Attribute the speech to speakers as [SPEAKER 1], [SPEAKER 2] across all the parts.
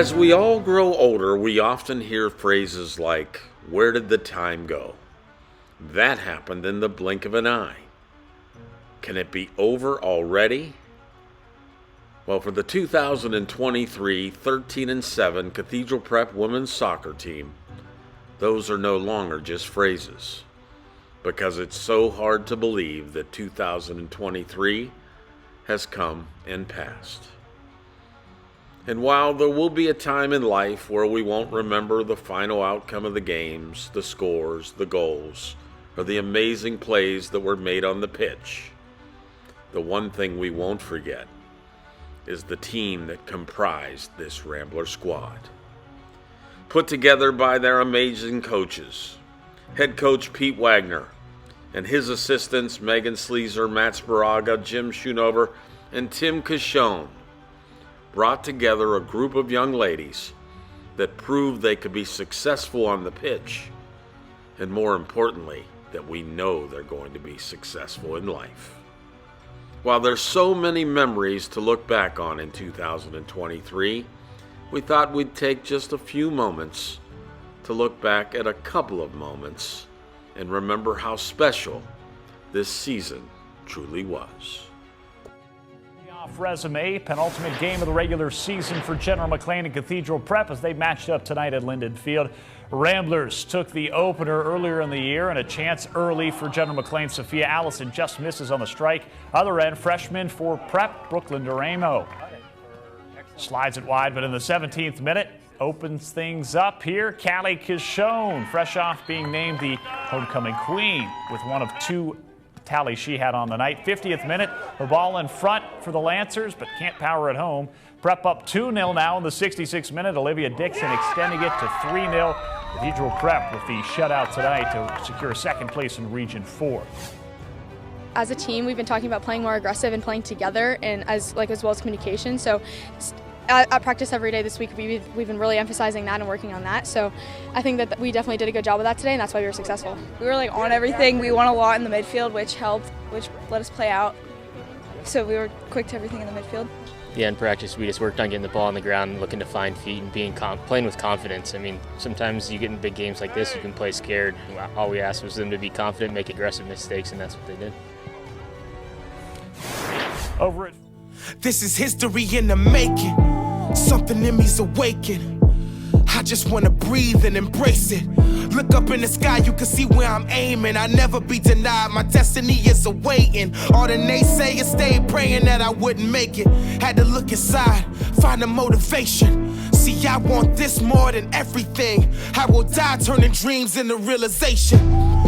[SPEAKER 1] As we all grow older, we often hear phrases like, "Where did the time go?" That happened in the blink of an eye. Can it be over already? Well, for the 2023 13-7 Cathedral Prep women's soccer team, those are no longer just phrases, because it's so hard to believe that 2023 has come and passed. And while there will be a time in life where we won't remember the final outcome of the games, the scores, the goals, or the amazing plays that were made on the pitch, the one thing we won't forget is the team that comprised this Rambler squad. Put together by their amazing coaches, head coach Pete Wagner and his assistants Megan Sleezer, Matt Sparaga, Jim Schoonover, and Tim Cashone, brought together a group of young ladies that proved they could be successful on the pitch, and more importantly, that we know they're going to be successful in life. While there's so many memories to look back on in 2023, we thought we'd take just a few moments to look back at a couple of moments and remember how special this season truly was.
[SPEAKER 2] Off resume, penultimate game of the regular season for General McLean and Cathedral Prep as they matched up tonight at Linden Field. Ramblers took the opener earlier in the year and a chance early for General McLean. Sophia Allison just misses on the strike. Other end, freshman for Prep, Brooklyn Duramo. Slides it wide, but in the 17th minute, opens things up here. Callie Cashone, fresh off being named the homecoming queen with one of two tallies she had on the night. 50th minute, the ball in front for the Lancers, but can't power it home. Prep up 2-0 now in the 66th minute. Olivia Dixon extending it to 3-0. Cathedral Prep with the shutout tonight to secure second place in Region 4.
[SPEAKER 3] As a team, we've been talking about playing more aggressive and playing together, and as well as communication. So at practice every day this week, we've been really emphasizing that and working on that. So I think that we definitely did a good job of that today, and that's why we were successful.
[SPEAKER 4] We were on everything. We won a lot in the midfield, which helped, which let us play out. So we were quick to everything in the midfield.
[SPEAKER 5] Yeah, in practice we just worked on getting the ball on the ground and looking to find feet and playing with confidence. I mean, sometimes you get in big games like this, you can play scared. All we asked was them to be confident, make aggressive mistakes, and that's what they did.
[SPEAKER 2] Over it.
[SPEAKER 6] This is history in the making. Something in me's awakened. I just wanna breathe and embrace it. Look up in the sky, you can see where I'm aiming. I'll never be denied, my destiny is awaiting. All the naysayers stayed praying that I wouldn't make it. Had to look inside, find a motivation. See, I want this more than everything. I will die turning dreams into realization.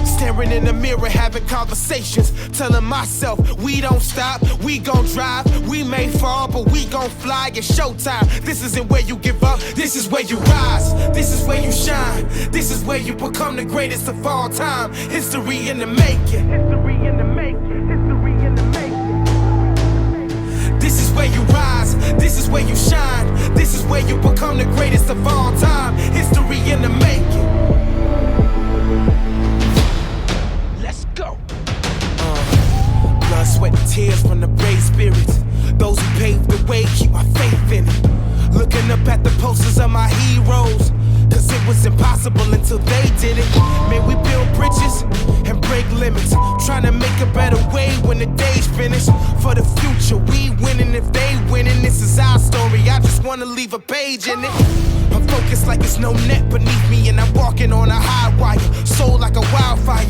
[SPEAKER 6] Staring in the mirror, having conversations, telling myself we don't stop, we gon' drive. We may fall, but we gon' fly. It's showtime. This isn't where you give up, this is where you rise. This is where you shine. This is where you become the greatest of all time. History in the making. History in the making. History in the making. This is where you rise. This is where you shine. This is where you become the greatest of all time. History in the making. Go. Blood, sweat, and tears from the brave spirits. Those who paved the way keep my faith in it. Looking up at the posters of my heroes, cause it was impossible until they did it. May we build bridges and break limits, trying to make a better way when the day's finished. For the future, we winning if they winning. This is our story, I just wanna leave a page in it. I'm focused like it's no net beneath me, and I'm walking on a high wire, soul like a wildfire.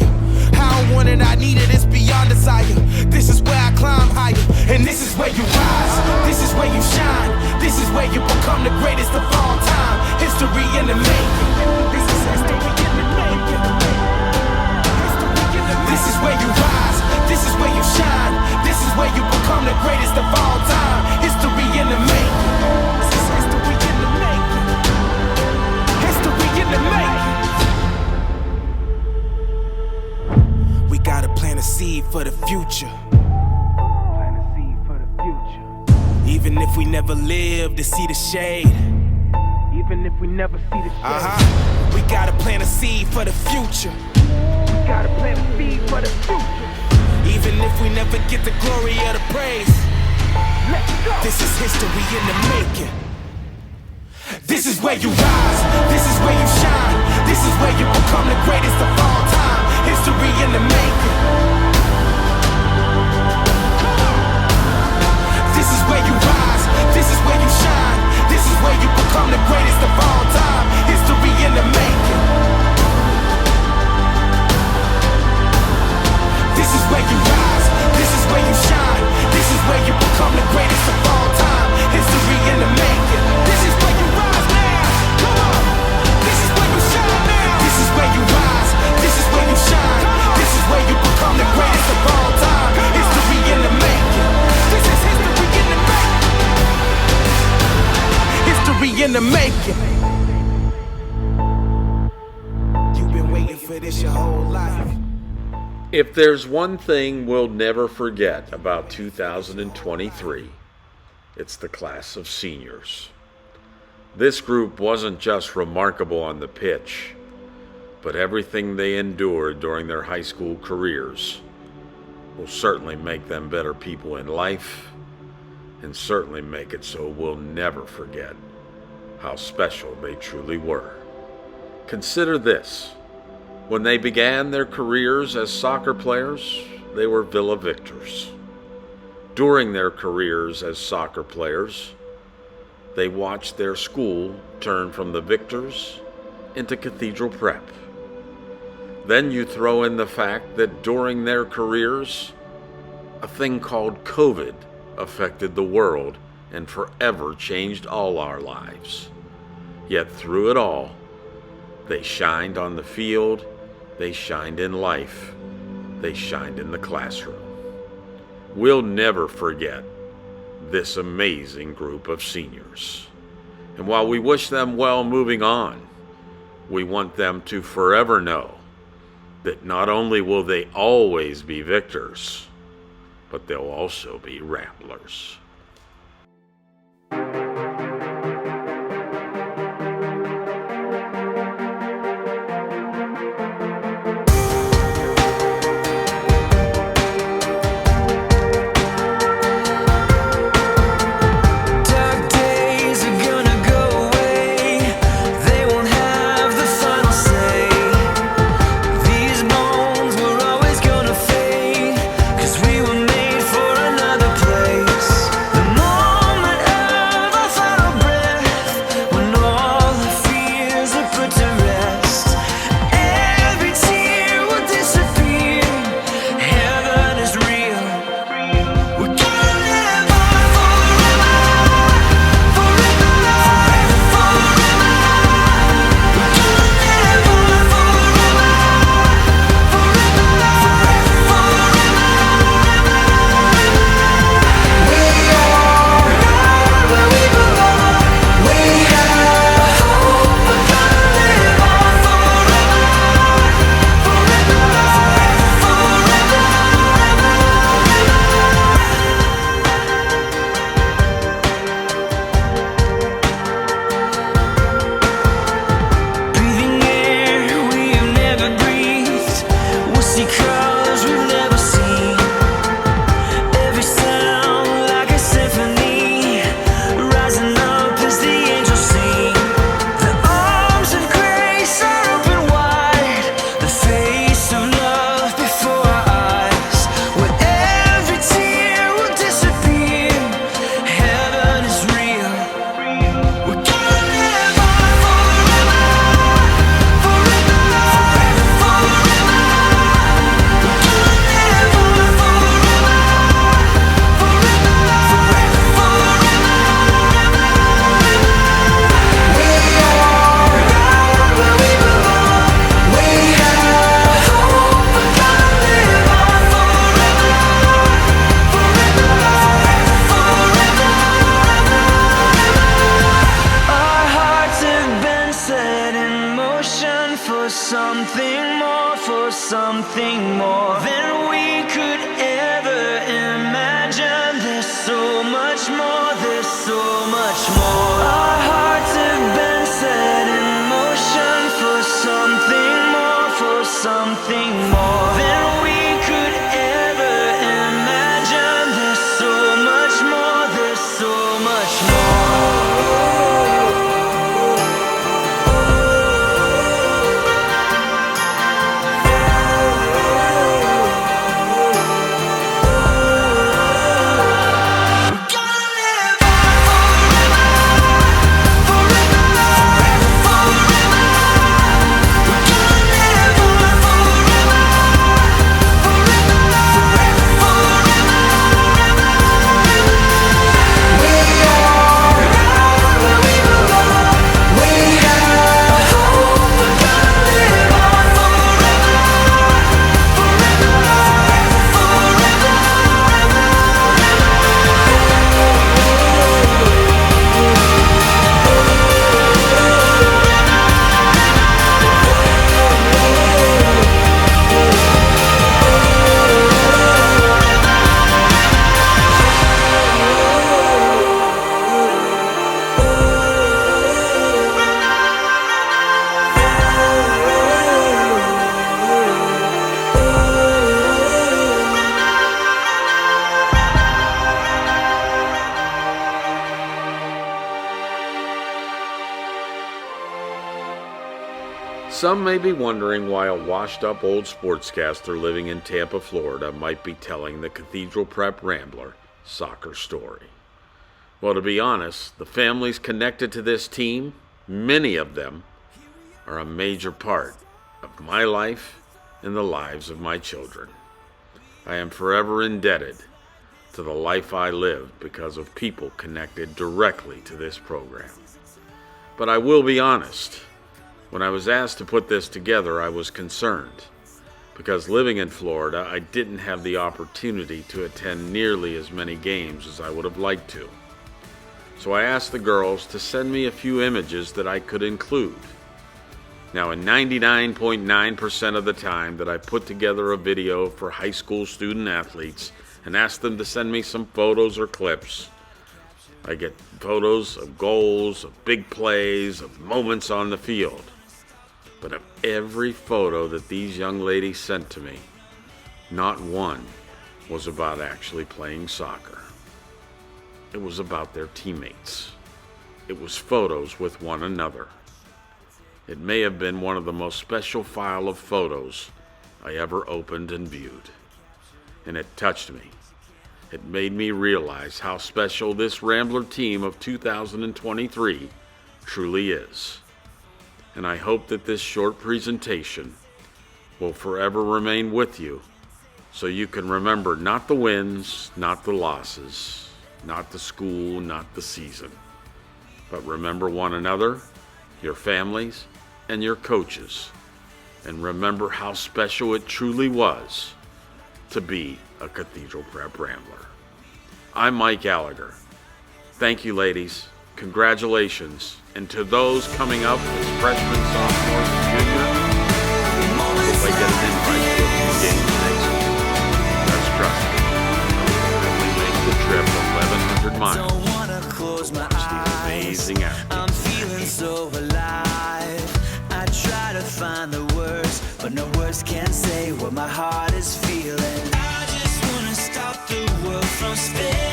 [SPEAKER 6] I don't want it, I need it, it's beyond desire. This is where I climb higher, and this is where you rise. This is where you shine. This is where you become the greatest of all time. History in the making. This is history in the making. This is where you rise. This is where you shine. This is where you become the greatest of all time. History in the making. This is history in the making. History in the making. We gotta plant a seed for the future. Plant a seed for the future. Even if we never live to see the shade. Even if we never see the shade. We gotta plant a seed for the future. We gotta plant a seed for the future. Even if we never get the glory or the praise. Let's go. This is history in the making. This is where you rise, this is where you shine, this is where you become the greatest of all time. History in the making. This is where you rise, this is where you shine, this is where you become the greatest of all time. History in the making. This is where you rise, this is where you shine, this is where you become the greatest of all time. History in the making. This is where you rise now. Come on. This is where you shine now. This is where you rise, this is where you shine, this is where you become the greatest of all time. History in the making. This is history in the making. History in the making. You've been waiting for this your whole life.
[SPEAKER 1] If there's one thing we'll never forget about 2023, it's the class of seniors. This group wasn't just remarkable on the pitch, but everything they endured during their high school careers will certainly make them better people in life, and certainly make it so we'll never forget how special they truly were. Consider this. When they began their careers as soccer players, they were Villa victors. During their careers as soccer players, they watched their school turn from the victors into Cathedral Prep. Then you throw in the fact that during their careers, a thing called COVID affected the world and forever changed all our lives. Yet through it all, they shined on the field, they shined in life, they shined in the classroom. We'll never forget this amazing group of seniors. And while we wish them well moving on, we want them to forever know that not only will they always be victors, but they'll also be ramblers.
[SPEAKER 7] Something more than we could ever imagine. There's so much more, there's so much more. Our hearts have been set in motion for something more, for something more than we could ever imagine. There's so much more, there's so much more.
[SPEAKER 1] Some may be wondering why a washed-up old sportscaster living in Tampa, Florida might be telling the Cathedral Prep Rambler soccer story. Well, to be honest, the families connected to this team, many of them, are a major part of my life and the lives of my children. I am forever indebted to the life I lived because of people connected directly to this program. But I will be honest, when I was asked to put this together, I was concerned, because living in Florida, I didn't have the opportunity to attend nearly as many games as I would have liked to. So I asked the girls to send me a few images that I could include. Now, in 99.9% of the time that I put together a video for high school student athletes and asked them to send me some photos or clips, I get photos of goals, of big plays, of moments on the field. But of every photo that these young ladies sent to me, not one was about actually playing soccer. It was about their teammates. It was photos with one another. It may have been one of the most special file of photos I ever opened and viewed. And it touched me. It made me realize how special this Rambler team of 2023 truly is. And I hope that this short presentation will forever remain with you, so you can remember not the wins, not the losses, not the school, not the season, but remember one another, your families, and your coaches, and remember how special it truly was to be a Cathedral Prep Rambler. I'm Mike Gallagher. Thank you, ladies. Congratulations. And to those coming up as freshmen, sophomores, and juniors, I hope I get an invite to a few games next week. That's trust me. I will make the trip 1,100 miles to watch these amazing athletes.
[SPEAKER 7] I'm feeling so alive. I try to find the words, but no words can say what my heart is feeling. I just wanna stop the world from spinning.